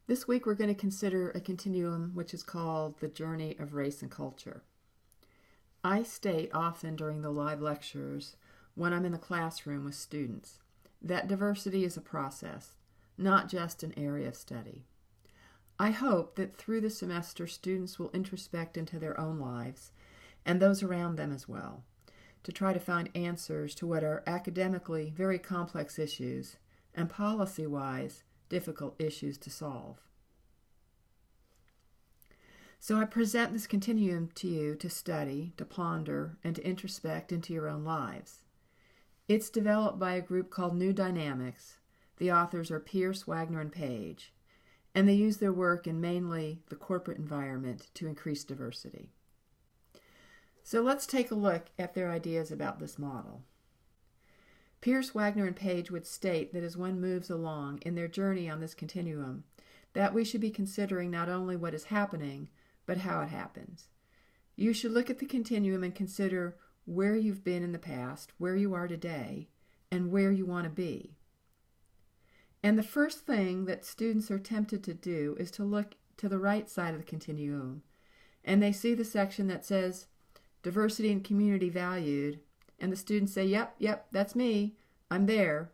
This week we're going to consider a continuum which is called the journey of race and culture. I state often during the live lectures when I'm in the classroom with students that diversity is a process, not just an area of study. I hope that through the semester students will introspect into their own lives and those around them as well, to try to find answers to what are academically very complex issues and policy-wise difficult issues to solve. So I present this continuum to you to study, to ponder, and to introspect into your own lives. It's developed by a group called New Dynamics. The authors are Pierce, Wagner, and Page, and they use their work in mainly the corporate environment to increase diversity. So let's take a look at their ideas about this model. Pierce, Wagner, and Page would state that as one moves along in their journey on this continuum, that we should be considering not only what is happening, but how it happens. You should look at the continuum and consider where you've been in the past, where you are today, and where you want to be. And the first thing that students are tempted to do is to look to the right side of the continuum, and they see the section that says diversity and community valued, and the students say, yep, that's me, I'm there.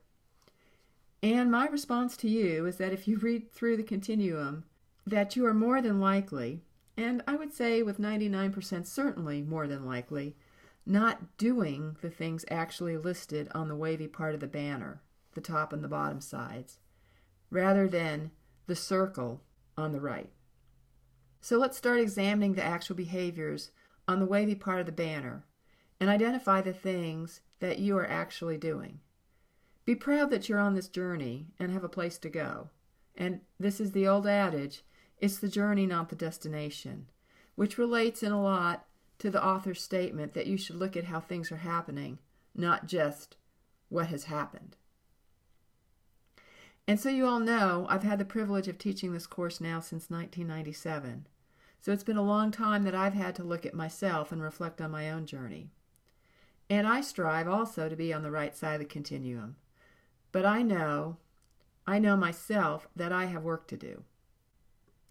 And my response to you is that if you read through the continuum, that you are more than likely, and I would say with 99% certainly more than likely, not doing the things actually listed on the wavy part of the banner, the top and the bottom sides, rather than the circle on the right. So let's start examining the actual behaviors on the wavy part of the banner and identify the things that you are actually doing. Be proud that you're on this journey and have a place to go. And this is the old adage, it's the journey, not the destination, which relates in a lot to the author's statement that you should look at how things are happening, not just what has happened. And so you all know I've had the privilege of teaching this course now since 1997. So it's been a long time that I've had to look at myself and reflect on my own journey. And I strive also to be on the right side of the continuum. But I know myself that I have work to do.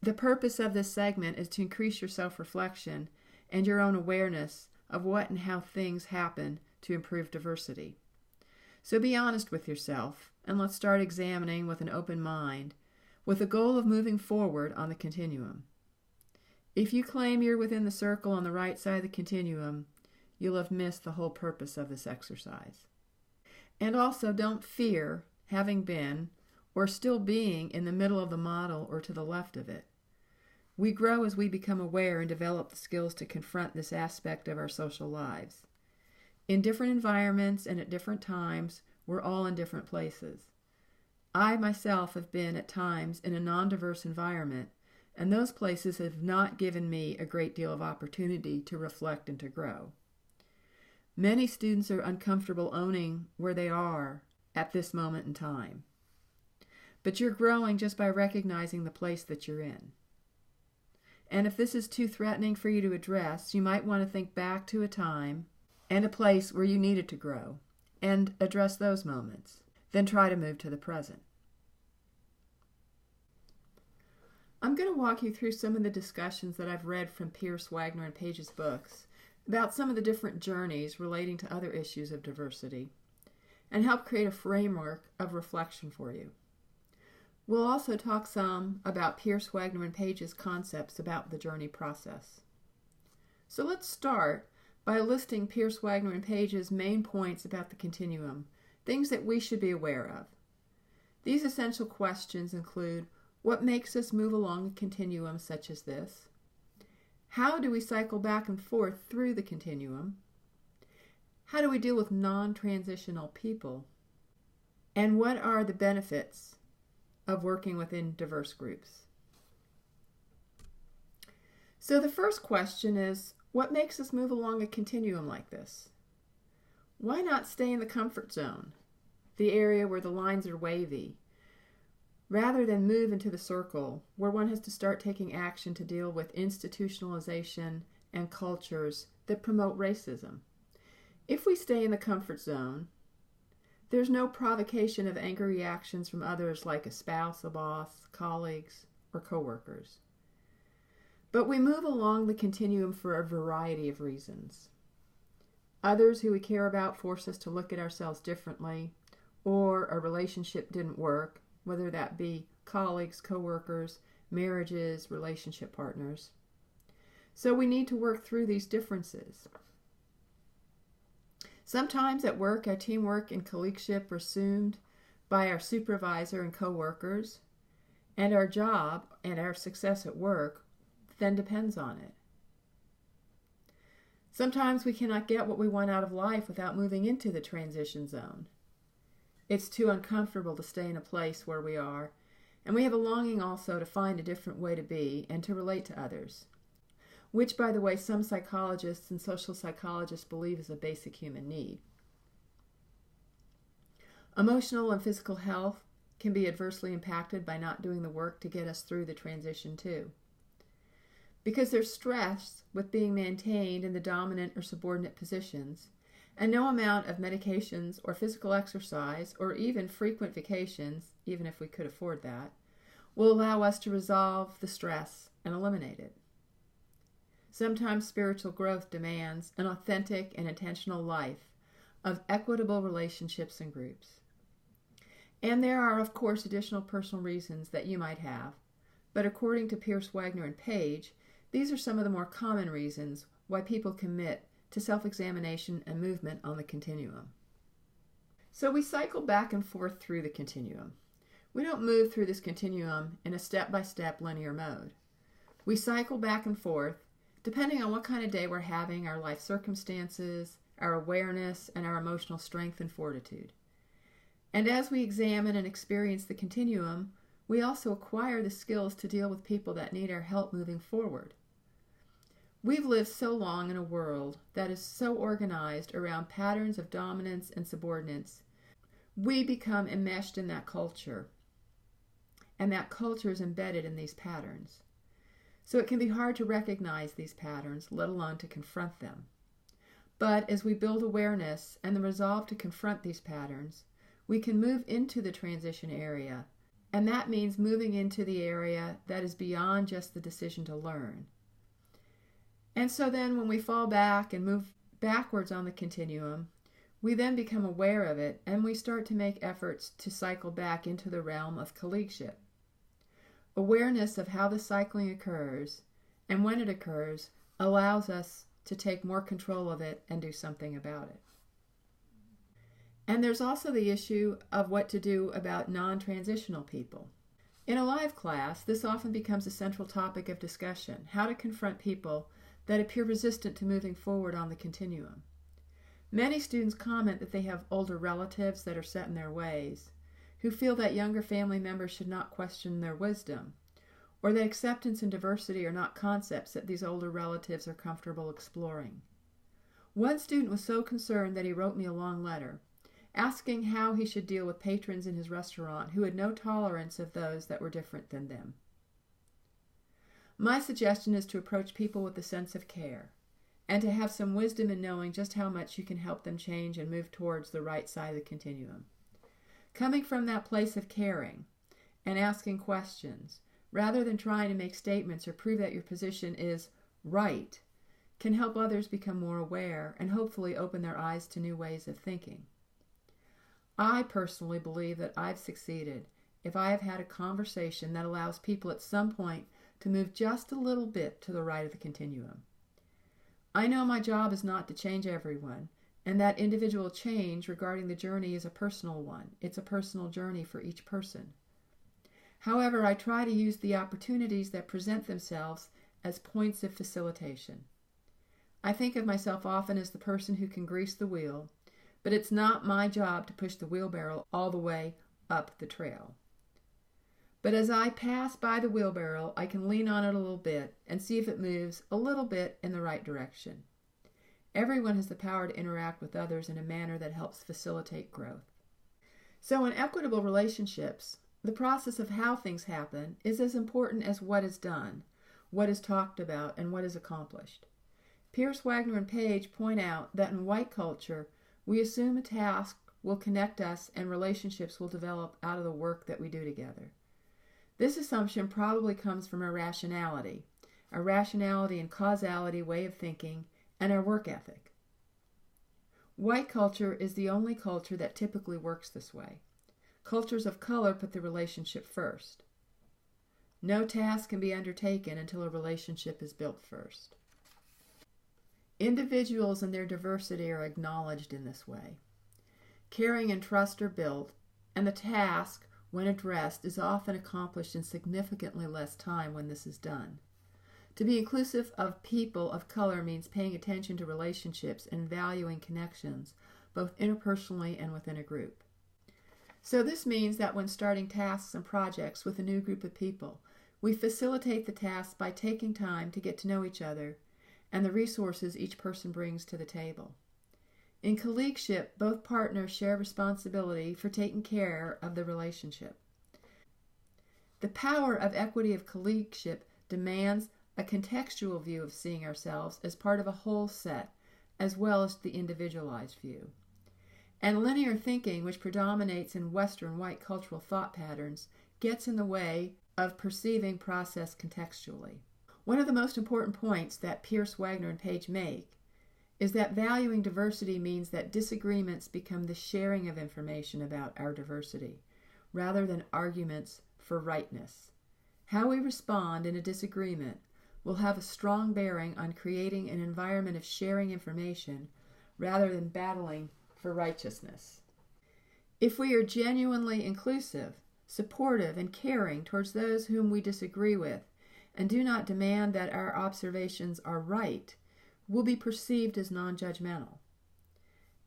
The purpose of this segment is to increase your self-reflection and your own awareness of what and how things happen to improve diversity. So be honest with yourself, and let's start examining with an open mind, with the goal of moving forward on the continuum. If you claim you're within the circle on the right side of the continuum, you'll have missed the whole purpose of this exercise. And also don't fear having been or still being in the middle of the model or to the left of it. We grow as we become aware and develop the skills to confront this aspect of our social lives. In different environments and at different times, we're all in different places. I myself have been at times in a non-diverse environment, and those places have not given me a great deal of opportunity to reflect and to grow. Many students are uncomfortable owning where they are at this moment in time. But you're growing just by recognizing the place that you're in. And if this is too threatening for you to address, you might want to think back to a time and a place where you needed to grow and address those moments. Then try to move to the present. I'm going to walk you through some of the discussions that I've read from Pierce, Wagner, and Page's books about some of the different journeys relating to other issues of diversity and help create a framework of reflection for you. We'll also talk some about Pierce, Wagner, and Page's concepts about the journey process. So let's start by listing Pierce, Wagner, and Page's main points about the continuum, things that we should be aware of. These essential questions include: what makes us move along a continuum such as this? How do we cycle back and forth through the continuum? How do we deal with non-transitional people? And what are the benefits of working within diverse groups? So the first question is, what makes us move along a continuum like this? Why not stay in the comfort zone, the area where the lines are wavy, rather than move into the circle where one has to start taking action to deal with institutionalization and cultures that promote racism? If we stay in the comfort zone, there's no provocation of angry reactions from others like a spouse, a boss, colleagues, or coworkers. But we move along the continuum for a variety of reasons. Others who we care about force us to look at ourselves differently, or a relationship didn't work, whether that be colleagues, coworkers, marriages, relationship partners. So we need to work through these differences. Sometimes at work, our teamwork and colleagueship are assumed by our supervisor and coworkers, and our job and our success at work then depends on it. Sometimes we cannot get what we want out of life without moving into the transition zone. It's too uncomfortable to stay in a place where we are, and we have a longing also to find a different way to be and to relate to others, which, by the way, some psychologists and social psychologists believe is a basic human need. Emotional and physical health can be adversely impacted by not doing the work to get us through the transition too. Because there's stress with being maintained in the dominant or subordinate positions, and no amount of medications or physical exercise or even frequent vacations, even if we could afford that, will allow us to resolve the stress and eliminate it. Sometimes spiritual growth demands an authentic and intentional life of equitable relationships and groups. And there are, of course, additional personal reasons that you might have, but according to Pierce, Wagner, and Page, these are some of the more common reasons why people commit to self-examination and movement on the continuum. So we cycle back and forth through the continuum. We don't move through this continuum in a step-by-step linear mode. We cycle back and forth depending on what kind of day we're having, our life circumstances, our awareness, and our emotional strength and fortitude. And as we examine and experience the continuum, we also acquire the skills to deal with people that need our help moving forward. We've lived so long in a world that is so organized around patterns of dominance and subordinates, we become enmeshed in that culture, and that culture is embedded in these patterns. So it can be hard to recognize these patterns, let alone to confront them. But as we build awareness and the resolve to confront these patterns, we can move into the transition area, and that means moving into the area that is beyond just the decision to learn. And so then when we fall back and move backwards on the continuum, we then become aware of it, and we start to make efforts to cycle back into the realm of colleagueship. Awareness of how the cycling occurs and when it occurs allows us to take more control of it and do something about it. And there's also the issue of what to do about non-transitional people. In a live class, this often becomes a central topic of discussion, how to confront people that appear resistant to moving forward on the continuum. Many students comment that they have older relatives that are set in their ways, who feel that younger family members should not question their wisdom, or that acceptance and diversity are not concepts that these older relatives are comfortable exploring. One student was so concerned that he wrote me a long letter, asking how he should deal with patrons in his restaurant who had no tolerance of those that were different than them. My suggestion is to approach people with a sense of care, and to have some wisdom in knowing just how much you can help them change and move towards the right side of the continuum. Coming from that place of caring and asking questions, rather than trying to make statements or prove that your position is right, can help others become more aware and hopefully open their eyes to new ways of thinking. I personally believe that I've succeeded if I have had a conversation that allows people at some point to move just a little bit to the right of the continuum. I know my job is not to change everyone, and that individual change regarding the journey is a personal one. It's a personal journey for each person. However, I try to use the opportunities that present themselves as points of facilitation. I think of myself often as the person who can grease the wheel, but it's not my job to push the wheelbarrow all the way up the trail. But as I pass by the wheelbarrow, I can lean on it a little bit and see if it moves a little bit in the right direction. Everyone has the power to interact with others in a manner that helps facilitate growth. So in equitable relationships, the process of how things happen is as important as what is done, what is talked about, and what is accomplished. Pierce, Wagner, and Page point out that in white culture, we assume a task will connect us and relationships will develop out of the work that we do together. This assumption probably comes from our rationality and causality way of thinking, and our work ethic. White culture is the only culture that typically works this way. Cultures of color put the relationship first. No task can be undertaken until a relationship is built first. Individuals and their diversity are acknowledged in this way. Caring and trust are built, and the task, when addressed, is often accomplished in significantly less time when this is done. To be inclusive of people of color means paying attention to relationships and valuing connections, both interpersonally and within a group. So this means that when starting tasks and projects with a new group of people, we facilitate the tasks by taking time to get to know each other and the resources each person brings to the table. In colleagueship, both partners share responsibility for taking care of the relationship. The power of equity of colleagueship demands a contextual view of seeing ourselves as part of a whole set, as well as the individualized view. And linear thinking, which predominates in Western white cultural thought patterns, gets in the way of perceiving process contextually. One of the most important points that Pierce, Wagner, and Page make is that valuing diversity means that disagreements become the sharing of information about our diversity, rather than arguments for rightness. How we respond in a disagreement will have a strong bearing on creating an environment of sharing information rather than battling for righteousness. If we are genuinely inclusive, supportive, and caring towards those whom we disagree with, and do not demand that our observations are right, we'll be perceived as non-judgmental.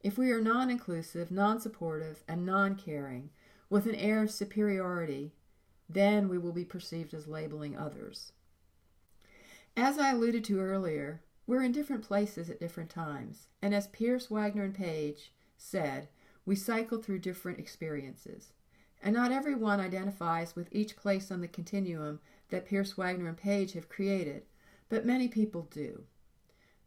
If we are non-inclusive, non-supportive, and non-caring, with an air of superiority, then we will be perceived as labeling others. As I alluded to earlier, we're in different places at different times, and as Pierce, Wagner, and Page said, we cycle through different experiences. And not everyone identifies with each place on the continuum that Pierce, Wagner, and Page have created, but many people do.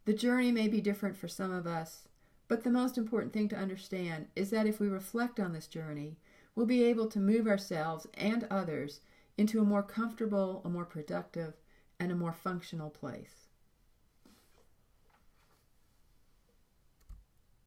The journey may be different for some of us, but the most important thing to understand is that if we reflect on this journey, we'll be able to move ourselves and others into a more comfortable, a more productive, and a more functional place.